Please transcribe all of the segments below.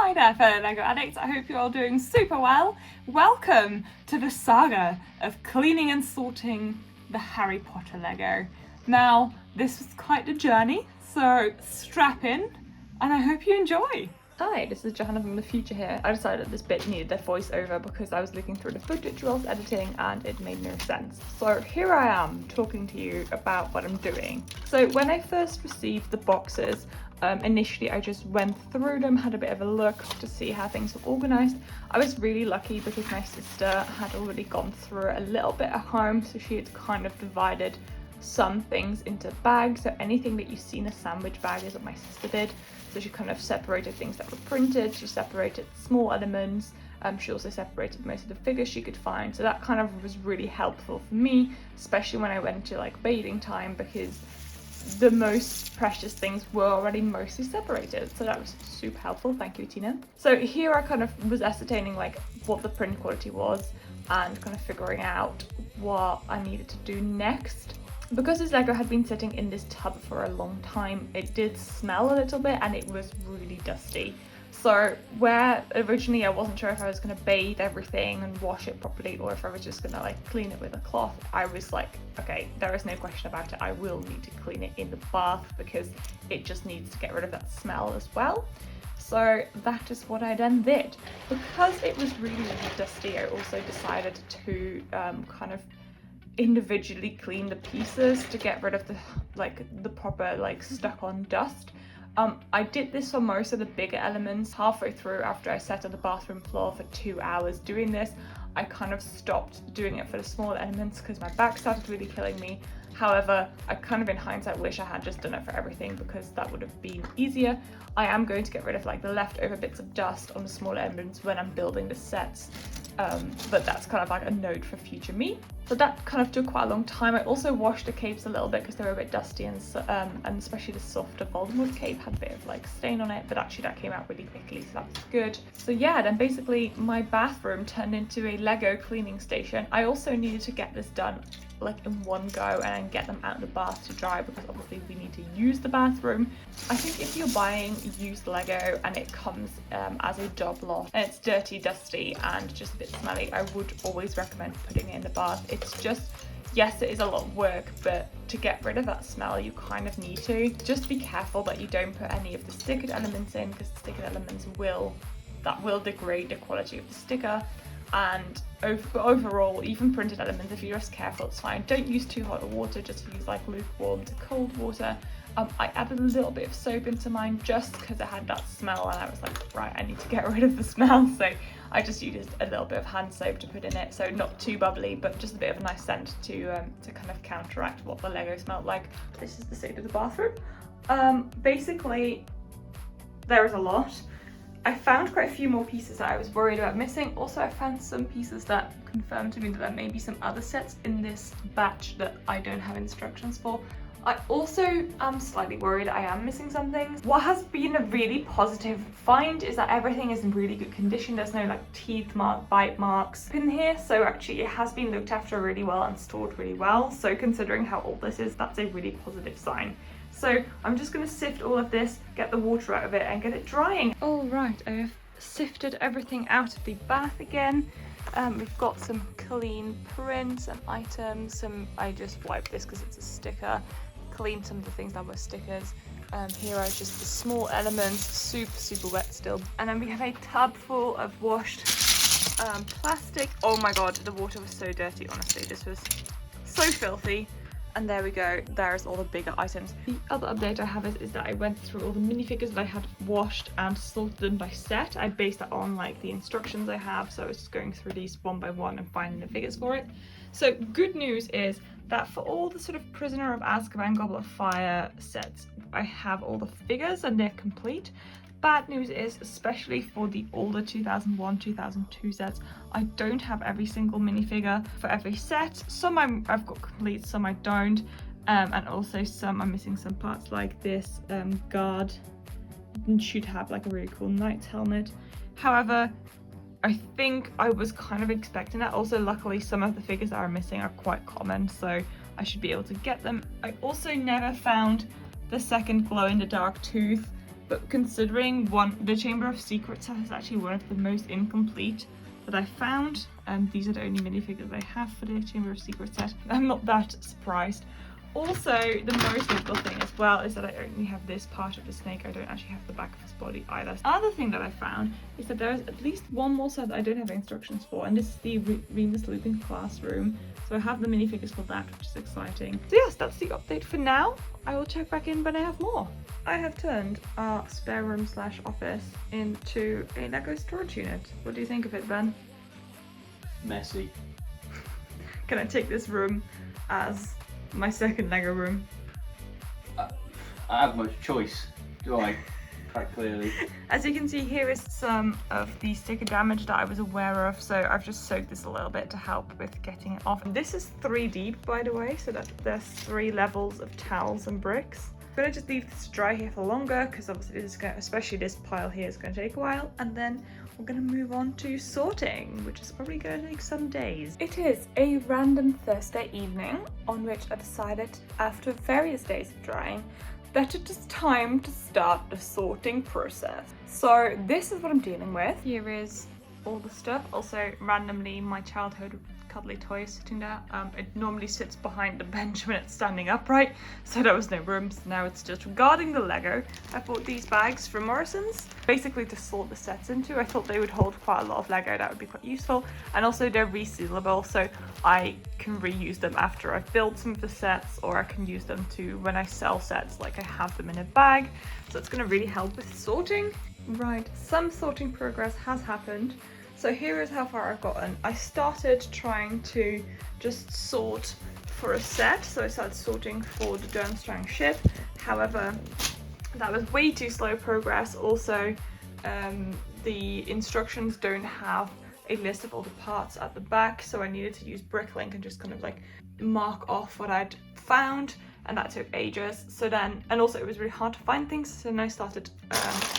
Hi there fellow LEGO addicts, I hope you're all doing super well. Welcome to the saga of cleaning and sorting the Harry Potter LEGO. Now, this was quite a journey, so strap in and I hope you enjoy. Hi, this is Johanna from the future here. I decided this bit needed a voiceover because I was looking through the footage while I was editing and it made no sense. So here I am talking to you about what I'm doing. So when I first received the boxes, initially I just went through them, had a bit of a look to see how things were organised. I was really lucky because my sister had already gone through a little bit at home, so she had kind of divided some things into bags. So anything that you see in a sandwich bag is what my sister did. So she kind of separated things that were printed, she separated small elements, she also separated most of the figures she could find. So that kind of was really helpful for me, especially when I went to like bathing time, because the most precious things were already mostly separated. So that was super helpful, thank you Tina. So here I kind of was ascertaining like what the print quality was and kind of figuring out what I needed to do next. Because this LEGO had been sitting in this tub for a long time, it did smell a little bit and it was really dusty. So where originally I wasn't sure if I was going to bathe everything and wash it properly or if I was just going to like clean it with a cloth, I was like, okay, there is no question about it, I will need to clean it in the bath because it just needs to get rid of that smell as well. So that is what I then did. Because it was really, really dusty, I also decided to kind of individually clean the pieces to get rid of the proper like stuck on dust. I did this for most of the bigger elements. Halfway through, after I sat on the bathroom floor for 2 hours doing this, I kind of stopped doing it for the small elements because my back started really killing me. However, I kind of in hindsight wish I had just done it for everything because that would have been easier. I am going to get rid of like the leftover bits of dust on the small elements when I'm building the sets. But that's kind of like a note for future me. So that kind of took quite a long time. I also washed the capes a little bit because they were a bit dusty and especially the softer Voldemort cape had a bit of like stain on it, but actually that came out really quickly, so that was good. So yeah, then basically my bathroom turned into a LEGO cleaning station. I also needed to get this done like in one go and then get them out of the bath to dry because obviously we need to use the bathroom. I think if you're buying used LEGO and it comes as a job lot and it's dirty, dusty and just a bit smelly, I would always recommend putting it in the bath. It's just, yes, it is a lot of work, but to get rid of that smell you kind of need to. Just be careful that you don't put any of the stickered elements in because the stickered elements will degrade the quality of the sticker. And overall, even printed elements, if you're just careful, it's fine. Don't use too hot water, just use like lukewarm to cold water. I added a little bit of soap into mine just because it had that smell and I was like, right, I need to get rid of the smell. So I just used a little bit of hand soap to put in it, so not too bubbly, but just a bit of a nice scent to kind of counteract what the LEGO smelled like. This is the state of the bathroom. Basically, there is a lot. I found quite a few more pieces that I was worried about missing. Also, I found some pieces that confirmed to me that there may be some other sets in this batch that I don't have instructions for. I also am slightly worried I am missing something. What has been a really positive find is that everything is in really good condition. There's no like teeth mark, bite marks in here. So actually it has been looked after really well and stored really well. So considering how old this is, that's a really positive sign. So I'm just going to sift all of this, get the water out of it and get it drying. All right, I have sifted everything out of the bath again. We've got some clean prints and items. I just wiped this because it's a sticker. Cleaned some of the things that were stickers. Here are just the small elements, super wet still. And then we have a tub full of washed plastic. Oh my god, the water was so dirty, honestly. This was so filthy. And there we go, there's all the bigger items. The other update I have is that I went through all the minifigures that I had washed and sorted them by set. I based that on like the instructions I have, so I was just going through these one by one and finding the figures for it. So good news is that for all the sort of Prisoner of Azkaban Goblet of Fire sets, I have all the figures and they're complete. Bad news is, especially for the older 2001, 2002 sets, I don't have every single minifigure for every set. Some I've got complete, some I don't, and also some I'm missing some parts like this guard should have like a really cool knight's helmet. However, I think I was kind of expecting that. Also, luckily, some of the figures that are missing are quite common, so I should be able to get them. I also never found the second glow-in-the-dark tooth. but considering the Chamber of Secrets set is actually one of the most incomplete that I found, and these are the only minifigures I have for the Chamber of Secrets set, I'm not that surprised. Also, the most notable thing as well is that I only have this part of the snake. I don't actually have the back of his body either. Other thing that I found is that there's at least one more set that I don't have instructions for, and this is the Remus Lupin classroom. So I have the minifigures for that, which is exciting. So yes, that's the update for now. I will check back in when I have more. I have turned our spare room slash office into a Lego storage unit. What do you think of it, Ben? Messy. Can I take this room as my second Lego room? I have no choice, do I? Quite clearly. As you can see, here is some of the sticker damage that I was aware of, so I've just soaked this a little bit to help with getting it off. This is 3 deep, by the way, so that there's 3 levels of towels and bricks. I'm gonna just leave this to dry here for longer, because obviously this is going, especially this pile here, is going to take a while, and then we're going to move on to sorting, which is probably going to take some days. It is a random Thursday evening on which I decided, after various days of drying, that it is time to start the sorting process. So this is what I'm dealing with. Here is all the stuff. Also, randomly, my childhood cuddly toy is sitting there. It normally sits behind the bench when it's standing upright, so there was no room, so now it's just regarding the Lego. I bought these bags from Morrison's, basically to sort the sets into. I thought they would hold quite a lot of Lego, that would be quite useful, and also they're resealable, so I can reuse them after I've built some of the sets, or I can use them to when I sell sets, like I have them in a bag, so it's going to really help with sorting. Right, some sorting progress has happened. So here is how far I've gotten. I started trying to just sort for a set. So I started sorting for the Durmstrang ship. However, that was way too slow progress. Also, the instructions don't have a list of all the parts at the back. So I needed to use BrickLink and just kind of like mark off what I'd found. And that took ages. So then, and also it was really hard to find things. So then I started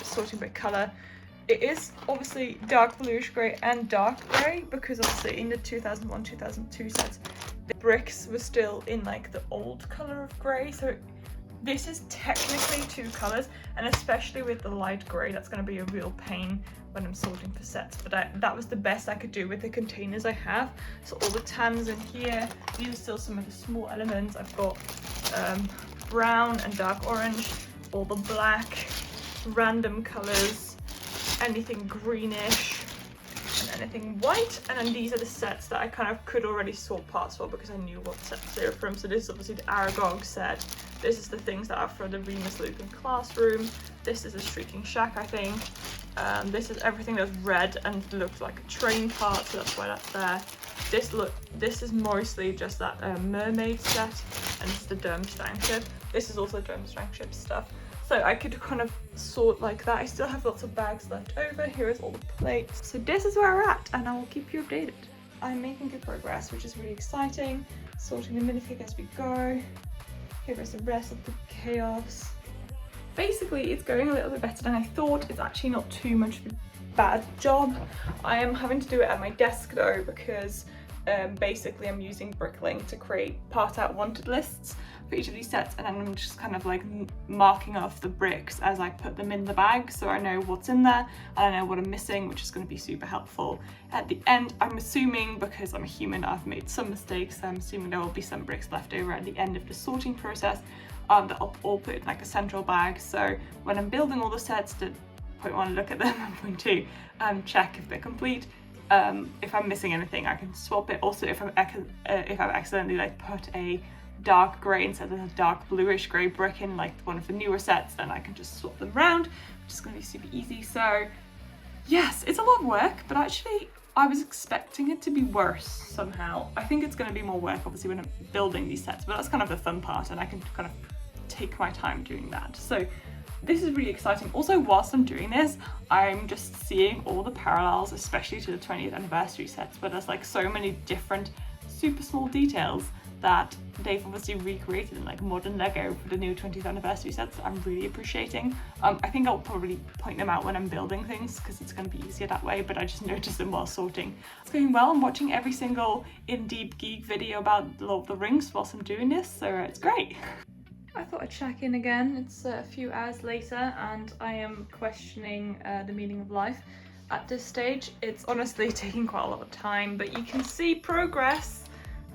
sorting by color. It is obviously dark bluish grey and dark grey, because obviously in the 2001-2002 sets, the bricks were still in like the old colour of grey. So this is technically 2 colours, and especially with the light grey, that's going to be a real pain when I'm sorting for sets. But that was the best I could do with the containers I have. So all the tans in here, these are still some of the small elements. I've got brown and dark orange, all the black, random colours, anything greenish and anything white, and then these are the sets that I kind of could already sort parts for because I knew what sets they were from. So this is obviously the Aragog set, this is the things that are for the Remus Lupin classroom, this is the Shrieking Shack, I think, this is everything that's red and looks like a train part, so that's why that's there. This is mostly just that mermaid set, and this is the Durmstrang ship. This is also Durmstrang ship stuff. So I could kind of sort like that. I still have lots of bags left over. Here is all the plates. So this is where we're at, and I will keep you updated. I'm making good progress, which is really exciting. Sorting the minifig as we go. Here is the rest of the chaos. Basically, it's going a little bit better than I thought. It's actually not too much of a bad job. I am having to do it at my desk though, because basically I'm using BrickLink to create part out wanted lists for each of these sets, and then I'm just kind of like marking off the bricks as I put them in the bag, so I know what's in there and I know what I'm missing, which is going to be super helpful. At the end, I'm assuming, because I'm a human, I've made some mistakes, so I'm assuming there will be some bricks left over at the end of the sorting process that I'll all put in like a central bag, so when I'm building all the sets, the point 1, look at them, and point 2, check if they're complete. If I'm missing anything, I can swap it. Also, if I've accidentally like put a dark grey instead of a dark bluish grey brick in like one of the newer sets, then I can just swap them around, which is going to be super easy. So yes, it's a lot of work, but actually I was expecting it to be worse somehow. I think it's going to be more work obviously when I'm building these sets, but that's kind of the fun part, and I can kind of take my time doing that. So this is really exciting. Also, whilst I'm doing this, I'm just seeing all the parallels, especially to the 20th anniversary sets, where there's like so many different super small details that they've obviously recreated in like modern Lego for the new 20th anniversary sets that I'm really appreciating. I think I'll probably point them out when I'm building things because it's going to be easier that way, but I just noticed them while sorting. It's going well. I'm watching every single In Deep Geek video about Lord of the Rings whilst I'm doing this, so it's great. I thought I'd check in again. It's a few hours later and I am questioning the meaning of life. At this stage, it's honestly taking quite a lot of time, but you can see progress.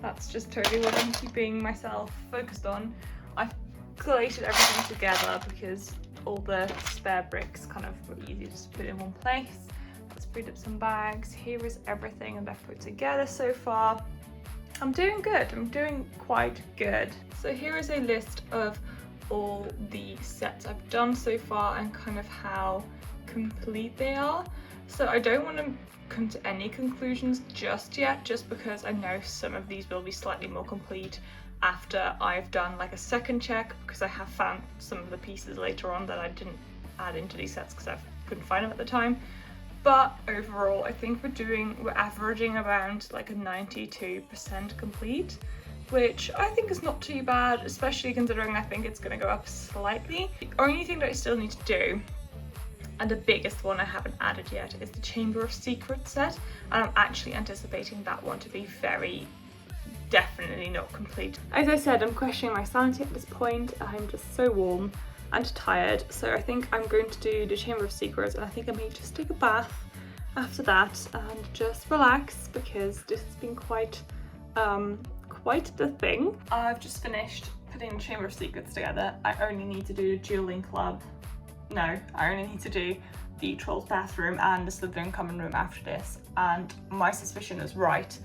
That's just totally what I'm keeping myself focused on. I've collated everything together because all the spare bricks kind of were easy just to put in one place. Let's freed up some bags. Here is everything that I've put together so far. I'm doing good, I'm doing quite good. So here is a list of all the sets I've done so far and kind of how complete they are. So I don't want to come to any conclusions just yet, just because I know some of these will be slightly more complete after I've done like a second check, because I have found some of the pieces later on that I didn't add into these sets because I couldn't find them at the time. But overall, I think we're averaging around like a 92% complete, which I think is not too bad, especially considering I think it's going to go up slightly. The only thing that I still need to do, and the biggest one I haven't added yet, is the Chamber of Secrets set, and I'm actually anticipating that one to be definitely not complete. As I said, I'm questioning my sanity at this point. I'm just so warm and tired, so I think I'm going to do the Chamber of Secrets, and I think I may just take a bath after that and just relax, because this has been quite the thing. I've just finished putting the Chamber of Secrets together. I only need to do the dueling club. No, I only need to do the Troll's bathroom and the Slytherin common room after this, and my suspicion is right.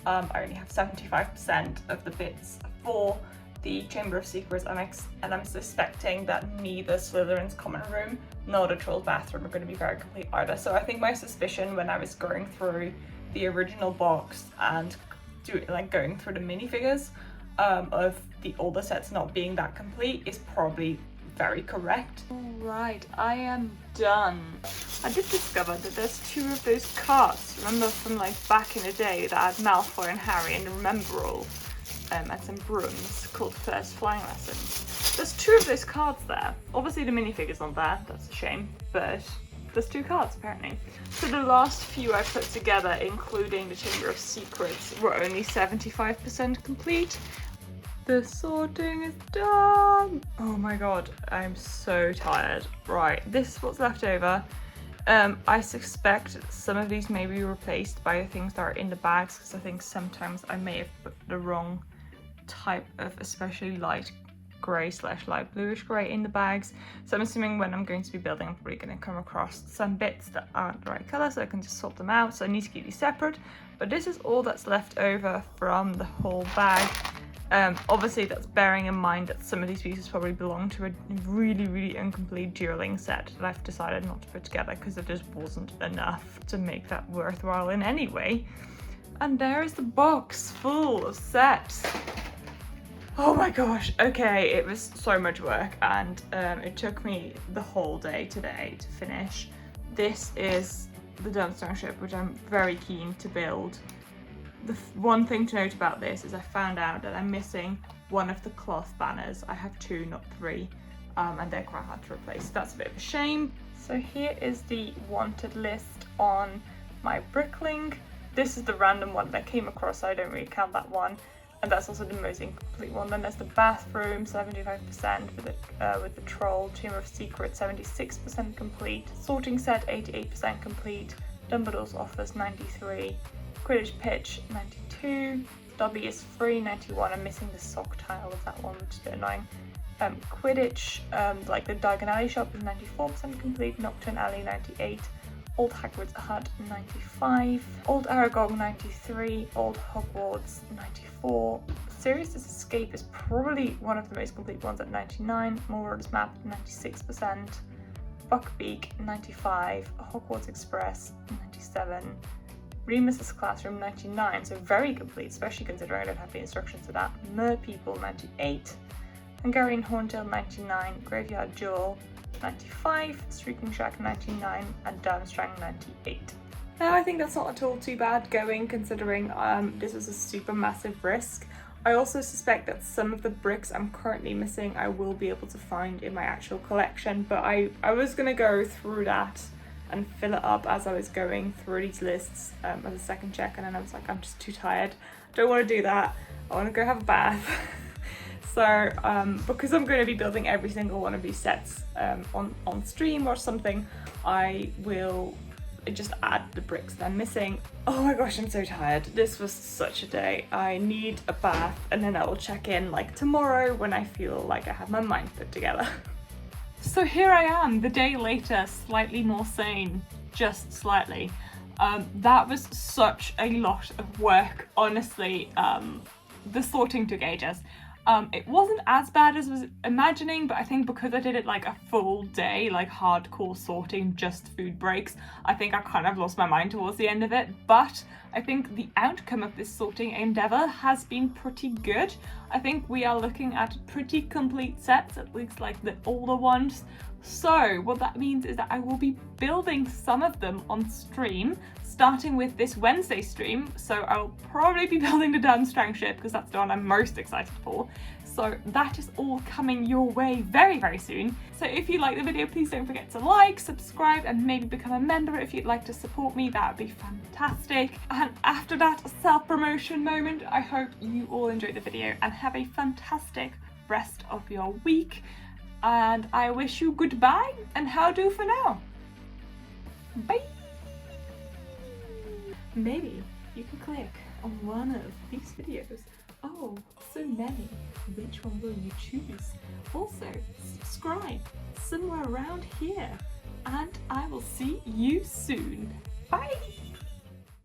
I only have 75% of the bits for the Chamber of Secrets, and I'm suspecting that neither Slytherin's common room nor the Troll's bathroom are going to be very complete either. So I think my suspicion when I was going through the original box and going through the minifigures of the older sets not being that complete is probably very correct. Right, I am done. I did discover that there's two of those cards, remember from like back in the day that had Malfoy and Harry and Rememberall and some brooms called First Flying Lessons. There's two of those cards there. Obviously the minifigure's not there, that's a shame, but there's two cards apparently. So the last few I put together, including the Chamber of Secrets, were only 75% complete. The sorting is done! Oh my god, I'm so tired. Right, this is what's left over. I suspect some of these may be replaced by the things that are in the bags, because I think sometimes I may have put the wrong type of especially light grey / light bluish grey in the bags. So I'm assuming when I'm going to be building, I'm probably going to come across some bits that aren't the right colour, so I can just sort them out. So I need to keep these separate. But this is all that's left over from the whole bag. Obviously that's bearing in mind that some of these pieces probably belong to a really incomplete dueling set that I've decided not to put together because there just wasn't enough to make that worthwhile in any way. And there is the box full of sets. Oh my gosh, okay, it was so much work, and it took me the whole day today to finish. This is the Dunstone ship, which I'm very keen to build. The one thing to note about this is I found out that I'm missing one of the cloth banners. I have two, not three, and they're quite hard to replace. That's a bit of a shame. So here is the wanted list on my BrickLink. This is the random one that I came across, so I don't really count that one. And that's also the most incomplete one. Then there's the bathroom, 75% with the Troll, Chamber of Secrets, 76% complete, sorting set, 88% complete, Dumbledore's office, 93, Quidditch pitch, 92, Dobby is free, 91. I'm missing the sock tile of that one, which is a bit annoying. Quidditch, like the Diagon Alley shop, is 94% complete, Nocturne Alley, 98. Old Hagrid's Hut, 95, Old Aragog, 93, Old Hogwarts, 94, Sirius's Escape is probably one of the most complete ones at 99, Marauders Map, 96%, Buckbeak, 95, Hogwarts Express, 97, Remus's Classroom, 99, so very complete, especially considering I don't have the instructions for that, Merpeople, 98, Hungarian Horntail, 99, Graveyard Jewel, 95, Shrieking Shack 99, and Durmstrang 98. Now I think that's not at all too bad going, considering this was a super massive risk. I also suspect that some of the bricks I'm currently missing I will be able to find in my actual collection, but I was going to go through that and fill it up as I was going through these lists as a second check, and then I was like, I'm just too tired. Don't want to do that. I want to go have a bath. So because I'm going to be building every single one of these sets on stream or something, I will just add the bricks that I'm missing. Oh my gosh, I'm so tired. This was such a day. I need a bath and then I will check in like tomorrow when I feel like I have my mind put together. So here I am, the day later, slightly more sane, just slightly. That was such a lot of work, honestly. The sorting took ages. It wasn't as bad as I was imagining, but I think because I did it like a full day, like hardcore sorting, just food breaks, I think I kind of lost my mind towards the end of it. But I think the outcome of this sorting endeavour has been pretty good. I think we are looking at pretty complete sets, at least like the older ones. So what that means is that I will be building some of them on stream, starting with this Wednesday stream. So I'll probably be building the Durmstrang ship because that's the one I'm most excited for. So that is all coming your way very, very soon. So if you like the video, please don't forget to like, subscribe, and maybe become a member if you'd like to support me. That would be fantastic. And after that self-promotion moment, I hope you all enjoyed the video and have a fantastic rest of your week. And I wish you goodbye and how do for now. Bye! Maybe you can click on one of these videos. Oh, so many. Which one will you choose? Also, subscribe somewhere around here. And I will see you soon. Bye!